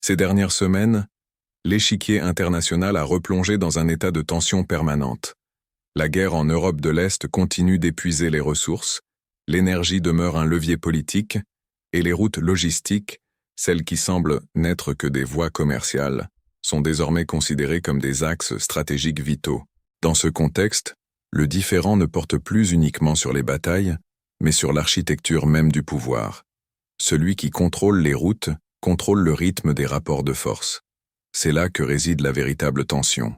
Ces dernières semaines, l'échiquier international a replongé dans un état de tension permanente. La guerre en Europe de l'Est continue d'épuiser les ressources, l'énergie demeure un levier politique, et les routes logistiques, celles qui semblent n'être que des voies commerciales, sont désormais considérées comme des axes stratégiques vitaux. Dans ce contexte, le différend ne porte plus uniquement sur les batailles, mais sur l'architecture même du pouvoir. Celui qui contrôle les routes contrôle le rythme des rapports de force. C'est là que réside la véritable tension.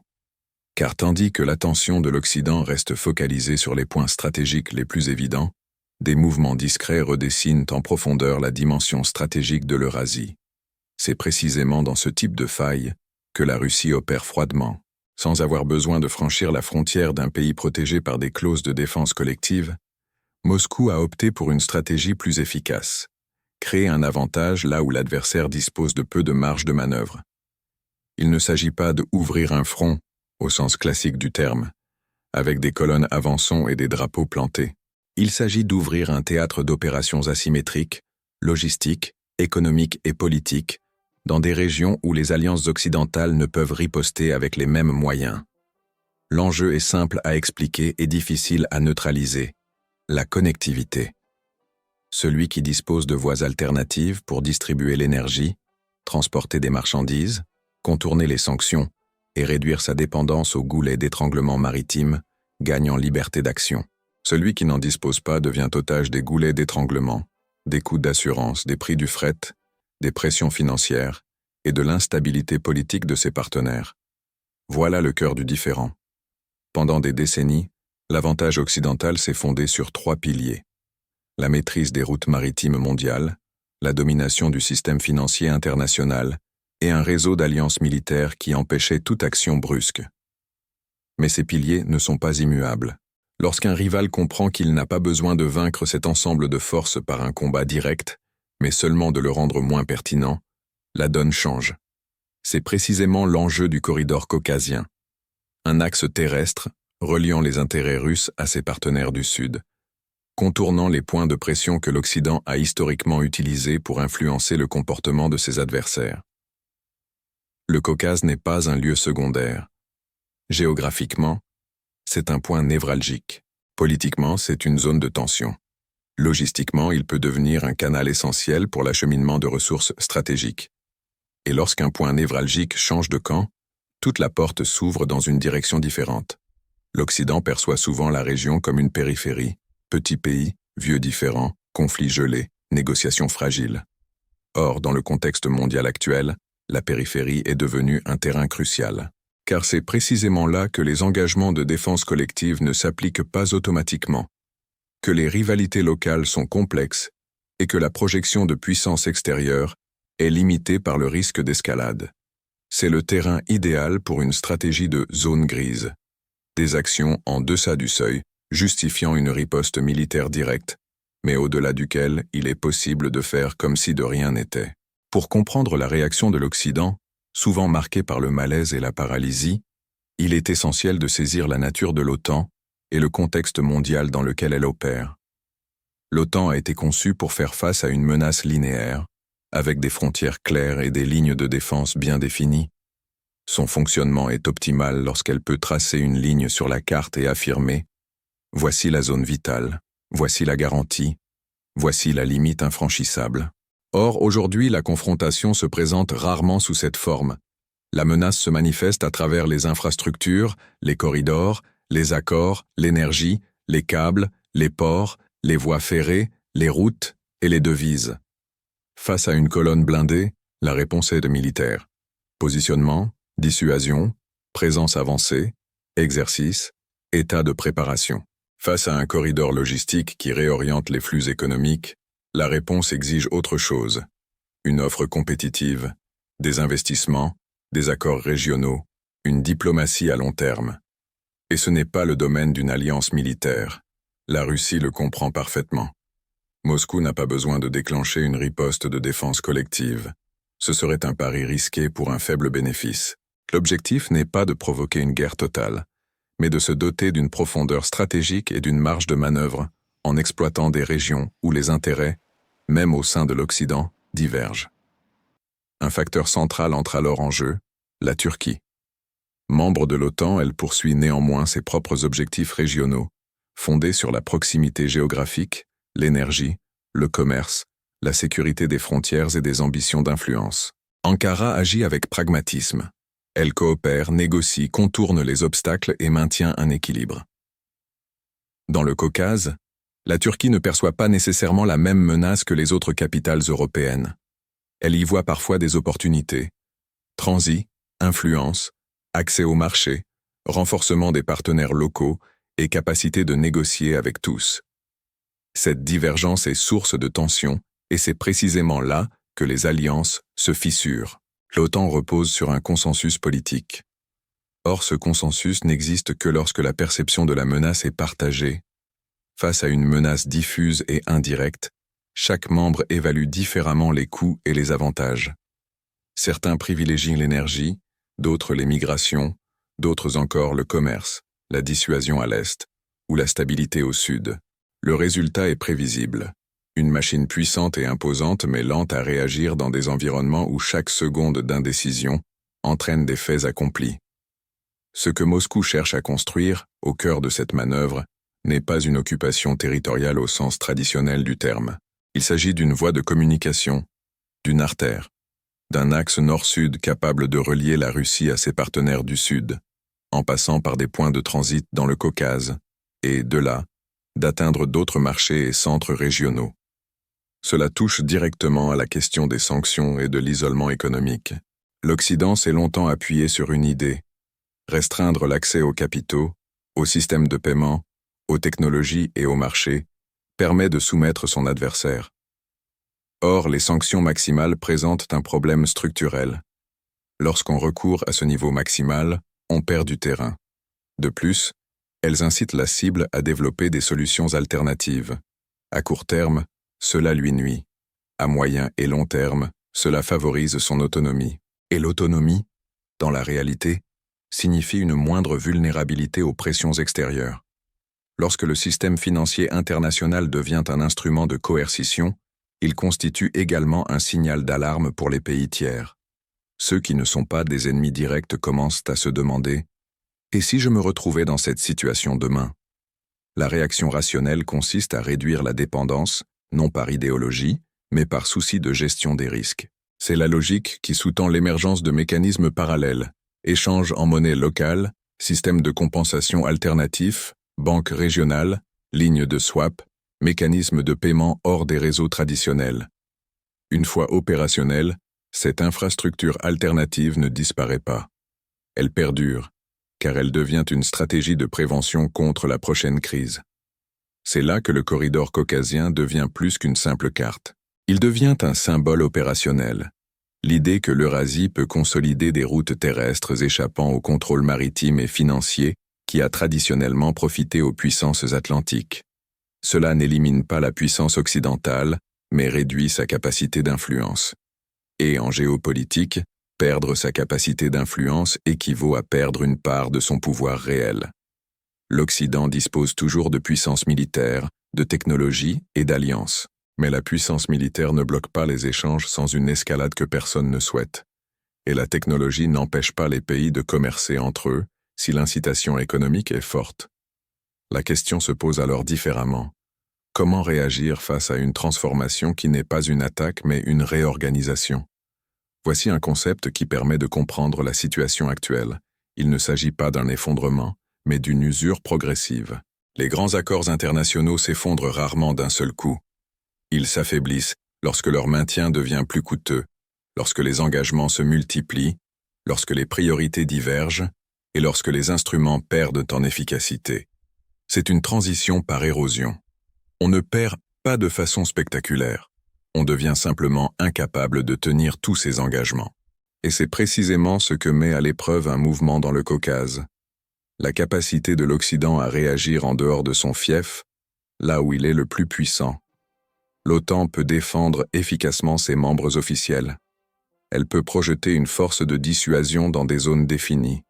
Car tandis que l'attention de l'Occident reste focalisée sur les points stratégiques les plus évidents, des mouvements discrets redessinent en profondeur la dimension stratégique de l'Eurasie. C'est précisément dans ce type de faille que la Russie opère froidement. Sans avoir besoin de franchir la frontière d'un pays protégé par des clauses de défense collective, Moscou a opté pour une stratégie plus efficace. Créer un avantage là où l'adversaire dispose de peu de marge de manœuvre. Il ne s'agit pas d'ouvrir un front, au sens classique du terme, avec des colonnes avançons et des drapeaux plantés. Il s'agit d'ouvrir un théâtre d'opérations asymétriques, logistiques, économiques et politiques, dans des régions où les alliances occidentales ne peuvent riposter avec les mêmes moyens. L'enjeu est simple à expliquer et difficile à neutraliser. La connectivité. Celui qui dispose de voies alternatives pour distribuer l'énergie, transporter des marchandises, contourner les sanctions et réduire sa dépendance au goulet d'étranglement maritime, gagne en liberté d'action. Celui qui n'en dispose pas devient otage des goulets d'étranglement, des coûts d'assurance, des prix du fret, des pressions financières et de l'instabilité politique de ses partenaires. Voilà le cœur du différend. Pendant des décennies, l'avantage occidental s'est fondé sur 3 piliers. La maîtrise des routes maritimes mondiales, la domination du système financier international et un réseau d'alliances militaires qui empêchait toute action brusque. Mais ces piliers ne sont pas immuables. Lorsqu'un rival comprend qu'il n'a pas besoin de vaincre cet ensemble de forces par un combat direct, mais seulement de le rendre moins pertinent, la donne change. C'est précisément l'enjeu du corridor caucasien. Un axe terrestre reliant les intérêts russes à ses partenaires du Sud, contournant les points de pression que l'Occident a historiquement utilisés pour influencer le comportement de ses adversaires. Le Caucase n'est pas un lieu secondaire. Géographiquement, c'est un point névralgique. Politiquement, c'est une zone de tension. Logistiquement, il peut devenir un canal essentiel pour l'acheminement de ressources stratégiques. Et lorsqu'un point névralgique change de camp, toute la porte s'ouvre dans une direction différente. L'Occident perçoit souvent la région comme une périphérie, petit pays, vieux différent, conflit gelé, négociations fragiles. Or, dans le contexte mondial actuel, la périphérie est devenue un terrain crucial. Car c'est précisément là que les engagements de défense collective ne s'appliquent pas automatiquement, que les rivalités locales sont complexes et que la projection de puissance extérieure est limitée par le risque d'escalade. C'est le terrain idéal pour une stratégie de zone grise, des actions en deçà du seuil, justifiant une riposte militaire directe, mais au-delà duquel il est possible de faire comme si de rien n'était. Pour comprendre la réaction de l'Occident, souvent marquée par le malaise et la paralysie, il est essentiel de saisir la nature de l'OTAN et le contexte mondial dans lequel elle opère. L'OTAN a été conçue pour faire face à une menace linéaire, avec des frontières claires et des lignes de défense bien définies. Son fonctionnement est optimal lorsqu'elle peut tracer une ligne sur la carte et affirmer « Voici la zone vitale, voici la garantie, voici la limite infranchissable ». Or, aujourd'hui, la confrontation se présente rarement sous cette forme. La menace se manifeste à travers les infrastructures, les corridors, les accords, l'énergie, les câbles, les ports, les voies ferrées, les routes et les devises. Face à une colonne blindée, la réponse est militaire. Positionnement, dissuasion, présence avancée, exercice, état de préparation. Face à un corridor logistique qui réoriente les flux économiques, la réponse exige autre chose. Une offre compétitive, des investissements, des accords régionaux, une diplomatie à long terme. Et ce n'est pas le domaine d'une alliance militaire. La Russie le comprend parfaitement. Moscou n'a pas besoin de déclencher une riposte de défense collective. Ce serait un pari risqué pour un faible bénéfice. L'objectif n'est pas de provoquer une guerre totale, mais de se doter d'une profondeur stratégique et d'une marge de manœuvre en exploitant des régions où les intérêts, même au sein de l'Occident, divergent. Un facteur central entre alors en jeu, la Turquie. Membre de l'OTAN, elle poursuit néanmoins ses propres objectifs régionaux, fondés sur la proximité géographique, l'énergie, le commerce, la sécurité des frontières et des ambitions d'influence. Ankara agit avec pragmatisme. Elle coopère, négocie, contourne les obstacles et maintient un équilibre. Dans le Caucase, la Turquie ne perçoit pas nécessairement la même menace que les autres capitales européennes. Elle y voit parfois des opportunités. Transit, influence, accès au marché, renforcement des partenaires locaux et capacité de négocier avec tous. Cette divergence est source de tensions et c'est précisément là que les alliances se fissurent. L'OTAN repose sur un consensus politique. Or, ce consensus n'existe que lorsque la perception de la menace est partagée. Face à une menace diffuse et indirecte, chaque membre évalue différemment les coûts et les avantages. Certains privilégient l'énergie, d'autres les migrations, d'autres encore le commerce, la dissuasion à l'est, ou la stabilité au sud. Le résultat est prévisible. Une machine puissante et imposante mais lente à réagir dans des environnements où chaque seconde d'indécision entraîne des faits accomplis. Ce que Moscou cherche à construire, au cœur de cette manœuvre, n'est pas une occupation territoriale au sens traditionnel du terme. Il s'agit d'une voie de communication, d'une artère, d'un axe nord-sud capable de relier la Russie à ses partenaires du sud, en passant par des points de transit dans le Caucase, et, de là, d'atteindre d'autres marchés et centres régionaux. Cela touche directement à la question des sanctions et de l'isolement économique. L'Occident s'est longtemps appuyé sur une idée: restreindre l'accès aux capitaux, aux systèmes de paiement, aux technologies et aux marchés, permet de soumettre son adversaire. Or, les sanctions maximales présentent un problème structurel. Lorsqu'on recourt à ce niveau maximal, on perd du terrain. De plus, elles incitent la cible à développer des solutions alternatives. À court terme, cela lui nuit. À moyen et long terme, cela favorise son autonomie. Et l'autonomie, dans la réalité, signifie une moindre vulnérabilité aux pressions extérieures. Lorsque le système financier international devient un instrument de coercition, il constitue également un signal d'alarme pour les pays tiers. Ceux qui ne sont pas des ennemis directs commencent à se demander: et si je me retrouvais dans cette situation demain? La réaction rationnelle consiste à réduire la dépendance, non par idéologie, mais par souci de gestion des risques. C'est la logique qui sous-tend l'émergence de mécanismes parallèles, échanges en monnaie locale, systèmes de compensation alternatifs, banques régionales, lignes de swap, mécanismes de paiement hors des réseaux traditionnels. Une fois opérationnelle, cette infrastructure alternative ne disparaît pas. Elle perdure, car elle devient une stratégie de prévention contre la prochaine crise. C'est là que le corridor caucasien devient plus qu'une simple carte. Il devient un symbole opérationnel. L'idée que l'Eurasie peut consolider des routes terrestres échappant au contrôle maritime et financier qui a traditionnellement profité aux puissances atlantiques. Cela n'élimine pas la puissance occidentale, mais réduit sa capacité d'influence. Et en géopolitique, perdre sa capacité d'influence équivaut à perdre une part de son pouvoir réel. L'Occident dispose toujours de puissance militaire, de technologie et d'alliances. Mais la puissance militaire ne bloque pas les échanges sans une escalade que personne ne souhaite. Et la technologie n'empêche pas les pays de commercer entre eux si l'incitation économique est forte. La question se pose alors différemment. Comment réagir face à une transformation qui n'est pas une attaque mais une réorganisation? Voici un concept qui permet de comprendre la situation actuelle. Il ne s'agit pas d'un effondrement, mais d'une usure progressive. Les grands accords internationaux s'effondrent rarement d'un seul coup. Ils s'affaiblissent lorsque leur maintien devient plus coûteux, lorsque les engagements se multiplient, lorsque les priorités divergent et lorsque les instruments perdent en efficacité. C'est une transition par érosion. On ne perd pas de façon spectaculaire. On devient simplement incapable de tenir tous ses engagements. Et c'est précisément ce que met à l'épreuve un mouvement dans le Caucase. La capacité de l'Occident à réagir en dehors de son fief, là où il est le plus puissant. L'OTAN peut défendre efficacement ses membres officiels. Elle peut projeter une force de dissuasion dans des zones définies.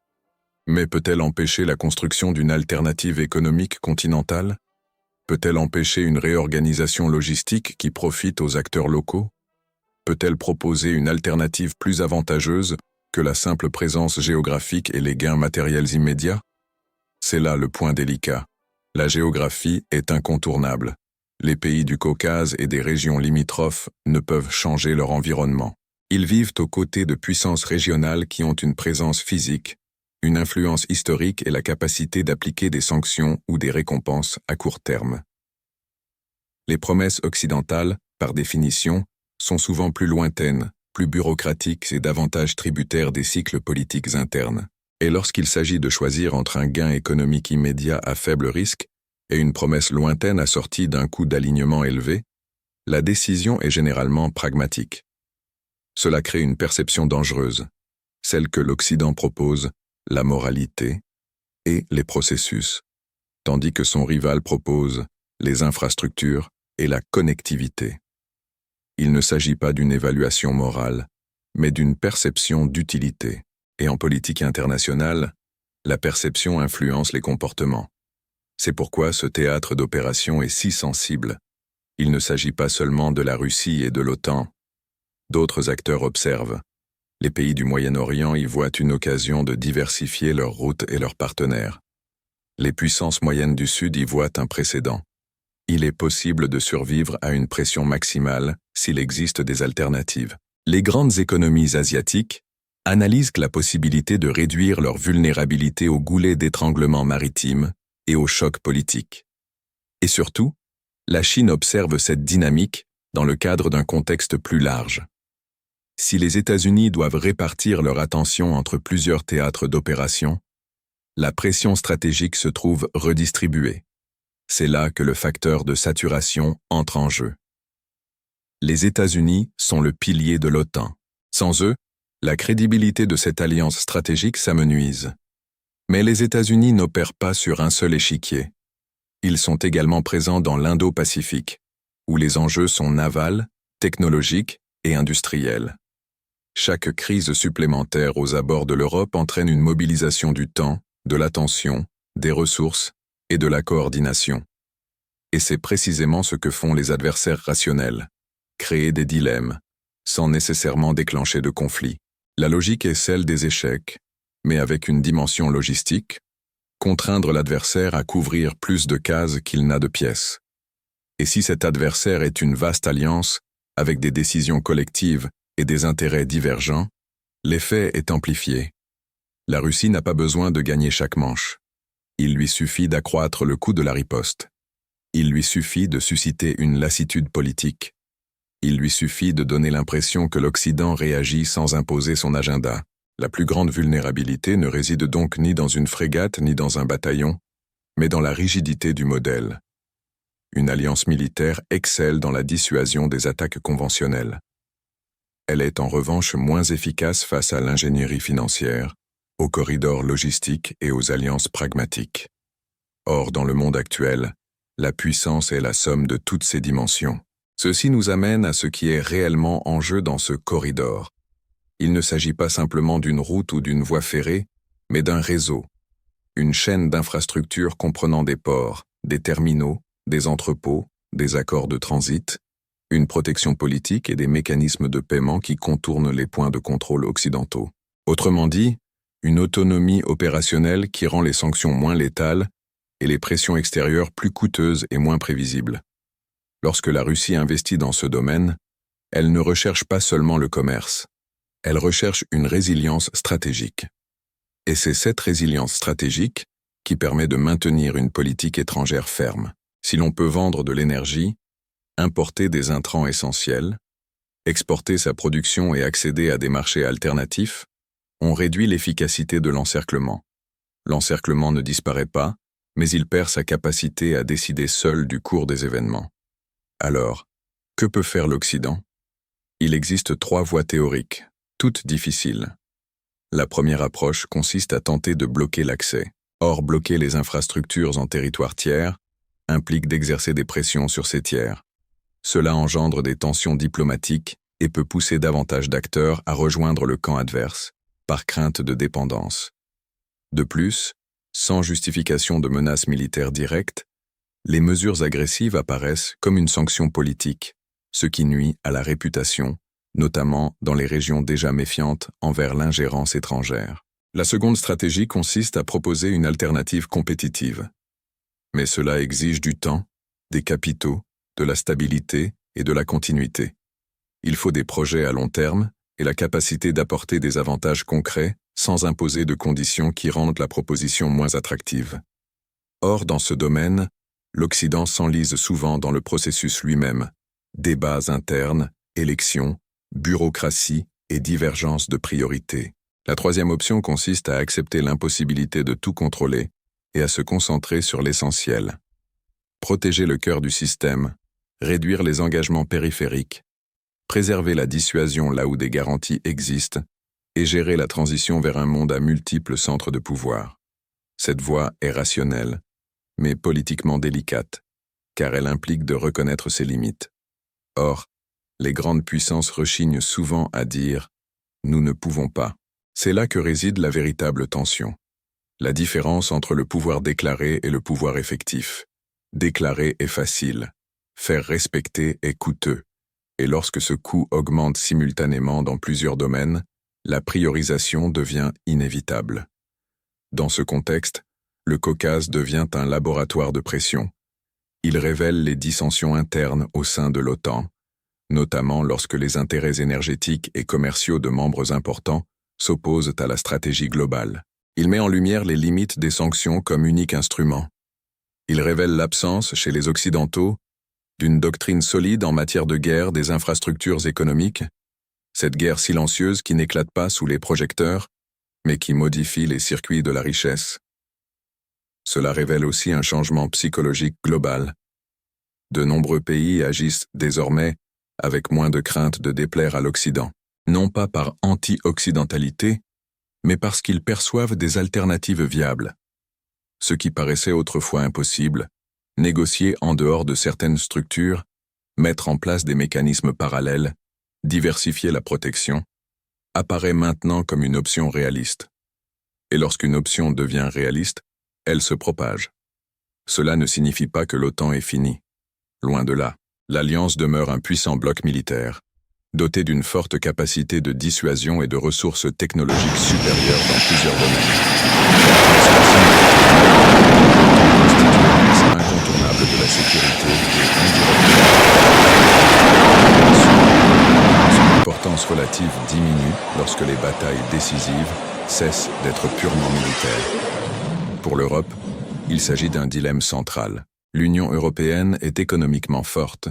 Mais peut-elle empêcher la construction d'une alternative économique continentale? Peut-elle empêcher une réorganisation logistique qui profite aux acteurs locaux? Peut-elle proposer une alternative plus avantageuse que la simple présence géographique et les gains matériels immédiats? C'est là le point délicat. La géographie est incontournable. Les pays du Caucase et des régions limitrophes ne peuvent changer leur environnement. Ils vivent aux côtés de puissances régionales qui ont une présence physique, une influence historique et la capacité d'appliquer des sanctions ou des récompenses à court terme. Les promesses occidentales, par définition, sont souvent plus lointaines, plus bureaucratiques et davantage tributaires des cycles politiques internes. Et lorsqu'il s'agit de choisir entre un gain économique immédiat à faible risque et une promesse lointaine assortie d'un coût d'alignement élevé, la décision est généralement pragmatique. Cela crée une perception dangereuse, celle que l'Occident propose, la moralité et les processus, tandis que son rival propose les infrastructures et la connectivité. Il ne s'agit pas d'une évaluation morale, mais d'une perception d'utilité. Et en politique internationale, la perception influence les comportements. C'est pourquoi ce théâtre d'opération est si sensible. Il ne s'agit pas seulement de la Russie et de l'OTAN. D'autres acteurs observent. Les pays du Moyen-Orient y voient une occasion de diversifier leurs routes et leurs partenaires. Les puissances moyennes du Sud y voient un précédent. Il est possible de survivre à une pression maximale s'il existe des alternatives. Les grandes économies asiatiques analysent la possibilité de réduire leur vulnérabilité au goulet d'étranglement maritime et au choc politique. Et surtout, la Chine observe cette dynamique dans le cadre d'un contexte plus large. Si les États-Unis doivent répartir leur attention entre plusieurs théâtres d'opération, la pression stratégique se trouve redistribuée. C'est là que le facteur de saturation entre en jeu. Les États-Unis sont le pilier de l'OTAN. Sans eux, la crédibilité de cette alliance stratégique s'amenuise. Mais les États-Unis n'opèrent pas sur un seul échiquier. Ils sont également présents dans l'Indo-Pacifique, où les enjeux sont navals, technologiques et industriels. Chaque crise supplémentaire aux abords de l'Europe entraîne une mobilisation du temps, de l'attention, des ressources et de la coordination. Et c'est précisément ce que font les adversaires rationnels, créer des dilemmes, sans nécessairement déclencher de conflits. La logique est celle des échecs, mais avec une dimension logistique, contraindre l'adversaire à couvrir plus de cases qu'il n'a de pièces. Et si cet adversaire est une vaste alliance, avec des décisions collectives et des intérêts divergents, l'effet est amplifié. La Russie n'a pas besoin de gagner chaque manche. Il lui suffit d'accroître le coût de la riposte. Il lui suffit de susciter une lassitude politique. Il lui suffit de donner l'impression que l'Occident réagit sans imposer son agenda. La plus grande vulnérabilité ne réside donc ni dans une frégate ni dans un bataillon, mais dans la rigidité du modèle. Une alliance militaire excelle dans la dissuasion des attaques conventionnelles. Elle est en revanche moins efficace face à l'ingénierie financière, aux corridors logistiques et aux alliances pragmatiques. Or, dans le monde actuel, la puissance est la somme de toutes ces dimensions. Ceci nous amène à ce qui est réellement en jeu dans ce corridor. Il ne s'agit pas simplement d'une route ou d'une voie ferrée, mais d'un réseau, une chaîne d'infrastructures comprenant des ports, des terminaux, des entrepôts, des accords de transit, une protection politique et des mécanismes de paiement qui contournent les points de contrôle occidentaux. Autrement dit, une autonomie opérationnelle qui rend les sanctions moins létales et les pressions extérieures plus coûteuses et moins prévisibles. Lorsque la Russie investit dans ce domaine, elle ne recherche pas seulement le commerce, elle recherche une résilience stratégique. Et c'est cette résilience stratégique qui permet de maintenir une politique étrangère ferme. Si l'on peut vendre de l'énergie, importer des intrants essentiels, exporter sa production et accéder à des marchés alternatifs, on réduit l'efficacité de l'encerclement. L'encerclement ne disparaît pas, mais il perd sa capacité à décider seul du cours des événements. Alors, que peut faire l'Occident? Il existe 3 voies théoriques, toutes difficiles. La première approche consiste à tenter de bloquer l'accès. Or, bloquer les infrastructures en territoire tiers implique d'exercer des pressions sur ces tiers. Cela engendre des tensions diplomatiques et peut pousser davantage d'acteurs à rejoindre le camp adverse, par crainte de dépendance. De plus, sans justification de menaces militaires directes, les mesures agressives apparaissent comme une sanction politique, ce qui nuit à la réputation notamment dans les régions déjà méfiantes envers l'ingérence étrangère. La seconde stratégie consiste à proposer une alternative compétitive. Mais cela exige du temps, des capitaux, de la stabilité et de la continuité. Il faut des projets à long terme et la capacité d'apporter des avantages concrets sans imposer de conditions qui rendent la proposition moins attractive. Or, dans ce domaine, l'Occident s'enlise souvent dans le processus lui-même, débats internes, élections, bureaucratie et divergence de priorités. La troisième option consiste à accepter l'impossibilité de tout contrôler et à se concentrer sur l'essentiel. Protéger le cœur du système, réduire les engagements périphériques, préserver la dissuasion là où des garanties existent et gérer la transition vers un monde à multiples centres de pouvoir. Cette voie est rationnelle, mais politiquement délicate, car elle implique de reconnaître ses limites. Or, les grandes puissances rechignent souvent à dire « nous ne pouvons pas ». C'est là que réside la véritable tension. La différence entre le pouvoir déclaré et le pouvoir effectif. Déclarer est facile, faire respecter est coûteux, et lorsque ce coût augmente simultanément dans plusieurs domaines, la priorisation devient inévitable. Dans ce contexte, le Caucase devient un laboratoire de pression. Il révèle les dissensions internes au sein de l'OTAN, notamment lorsque les intérêts énergétiques et commerciaux de membres importants s'opposent à la stratégie globale. Il met en lumière les limites des sanctions comme unique instrument. Il révèle l'absence, chez les Occidentaux, d'une doctrine solide en matière de guerre des infrastructures économiques, cette guerre silencieuse qui n'éclate pas sous les projecteurs, mais qui modifie les circuits de la richesse. Cela révèle aussi un changement psychologique global. De nombreux pays agissent désormais avec moins de crainte de déplaire à l'Occident, non pas par anti-occidentalité, mais parce qu'ils perçoivent des alternatives viables. Ce qui paraissait autrefois impossible, négocier en dehors de certaines structures, mettre en place des mécanismes parallèles, diversifier la protection, apparaît maintenant comme une option réaliste. Et lorsqu'une option devient réaliste, elle se propage. Cela ne signifie pas que l'OTAN est finie. Loin de là, l'Alliance demeure un puissant bloc militaire, doté d'une forte capacité de dissuasion et de ressources technologiques supérieures dans plusieurs domaines. C'est incontournable de la sécurité et son importance relative diminue lorsque les batailles décisives cessent d'être purement militaires. Pour l'Europe, il s'agit d'un dilemme central. L'Union européenne est économiquement forte,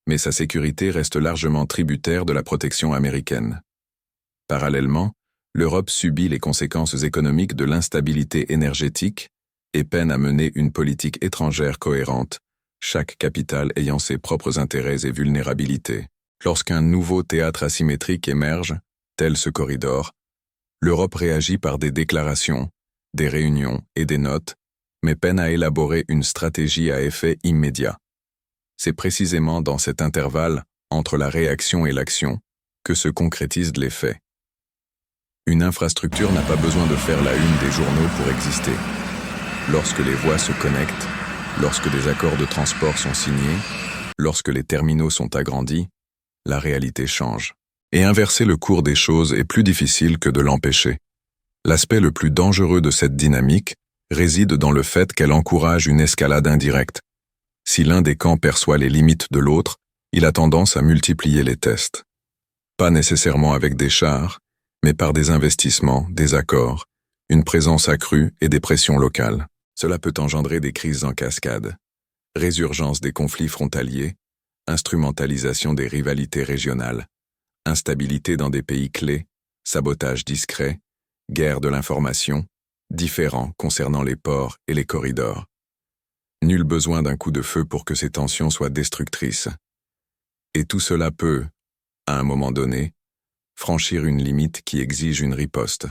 mais sa sécurité reste largement tributaire de la protection américaine. Parallèlement, l'Europe subit les conséquences économiques de l'instabilité énergétique et peine à mener une politique étrangère cohérente, chaque capitale ayant ses propres intérêts et vulnérabilités. Lorsqu'un nouveau théâtre asymétrique émerge, tel ce corridor, l'Europe réagit par des déclarations, des réunions et des notes, mais peine à élaborer une stratégie à effet immédiat. C'est précisément dans cet intervalle, entre la réaction et l'action, que se concrétisent les faits. Une infrastructure n'a pas besoin de faire la une des journaux pour exister. Lorsque les voies se connectent, lorsque des accords de transport sont signés, lorsque les terminaux sont agrandis, la réalité change. Et inverser le cours des choses est plus difficile que de l'empêcher. L'aspect le plus dangereux de cette dynamique réside dans le fait qu'elle encourage une escalade indirecte. Si l'un des camps perçoit les limites de l'autre, il a tendance à multiplier les tests. Pas nécessairement avec des chars, mais par des investissements, des accords, une présence accrue et des pressions locales. Cela peut engendrer des crises en cascade, résurgence des conflits frontaliers, instrumentalisation des rivalités régionales, instabilité dans des pays clés, sabotage discret, guerre de l'information, différends concernant les ports et les corridors. Nul besoin d'un coup de feu pour que ces tensions soient destructrices. Et tout cela peut, à un moment donné, franchir une limite qui exige une riposte.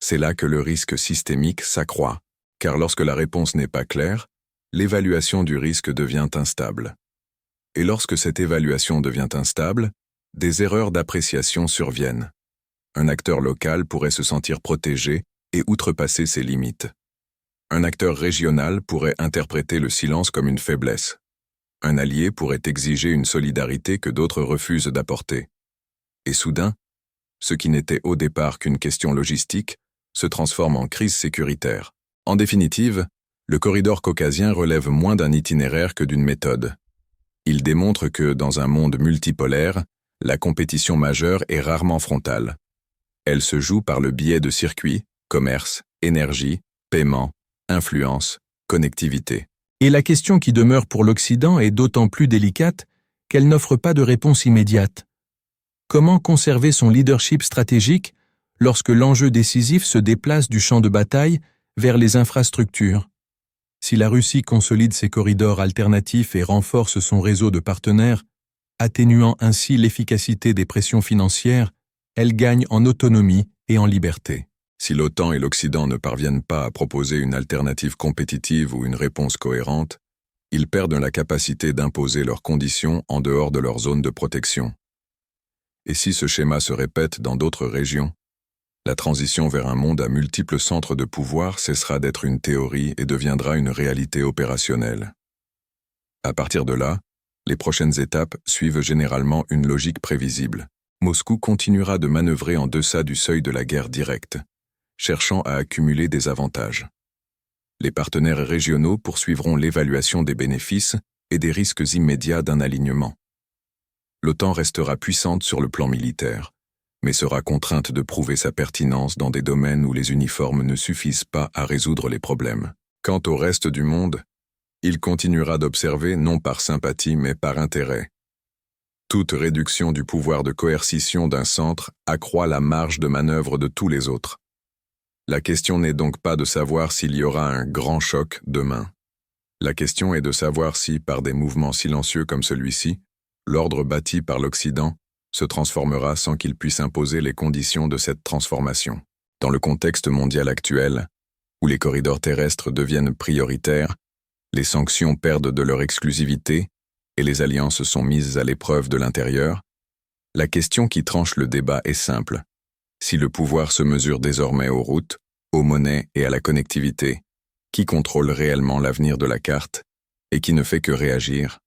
C'est là que le risque systémique s'accroît, car lorsque la réponse n'est pas claire, l'évaluation du risque devient instable. Et lorsque cette évaluation devient instable, des erreurs d'appréciation surviennent. Un acteur local pourrait se sentir protégé et outrepasser ses limites. Un acteur régional pourrait interpréter le silence comme une faiblesse. Un allié pourrait exiger une solidarité que d'autres refusent d'apporter. Et soudain, ce qui n'était au départ qu'une question logistique se transforme en crise sécuritaire. En définitive, le corridor caucasien relève moins d'un itinéraire que d'une méthode. Il démontre que, dans un monde multipolaire, la compétition majeure est rarement frontale. Elle se joue par le biais de circuits, commerce, énergie, paiement, influence, connectivité. Et la question qui demeure pour l'Occident est d'autant plus délicate qu'elle n'offre pas de réponse immédiate. Comment conserver son leadership stratégique lorsque l'enjeu décisif se déplace du champ de bataille vers les infrastructures? Si la Russie consolide ses corridors alternatifs et renforce son réseau de partenaires, atténuant ainsi l'efficacité des pressions financières, elle gagne en autonomie et en liberté. Si l'OTAN et l'Occident ne parviennent pas à proposer une alternative compétitive ou une réponse cohérente, ils perdent la capacité d'imposer leurs conditions en dehors de leur zone de protection. Et si ce schéma se répète dans d'autres régions, la transition vers un monde à multiples centres de pouvoir cessera d'être une théorie et deviendra une réalité opérationnelle. À partir de là, les prochaines étapes suivent généralement une logique prévisible. Moscou continuera de manœuvrer en deçà du seuil de la guerre directe, cherchant à accumuler des avantages. Les partenaires régionaux poursuivront l'évaluation des bénéfices et des risques immédiats d'un alignement. L'OTAN restera puissante sur le plan militaire, mais sera contrainte de prouver sa pertinence dans des domaines où les uniformes ne suffisent pas à résoudre les problèmes. Quant au reste du monde, il continuera d'observer non par sympathie mais par intérêt. Toute réduction du pouvoir de coercition d'un centre accroît la marge de manœuvre de tous les autres. La question n'est donc pas de savoir s'il y aura un grand choc demain. La question est de savoir si, par des mouvements silencieux comme celui-ci, l'ordre bâti par l'Occident se transformera sans qu'il puisse imposer les conditions de cette transformation. Dans le contexte mondial actuel, où les corridors terrestres deviennent prioritaires, les sanctions perdent de leur exclusivité et les alliances sont mises à l'épreuve de l'intérieur, la question qui tranche le débat est simple. Si le pouvoir se mesure désormais aux routes, aux monnaies et à la connectivité, qui contrôle réellement l'avenir de la carte et qui ne fait que réagir,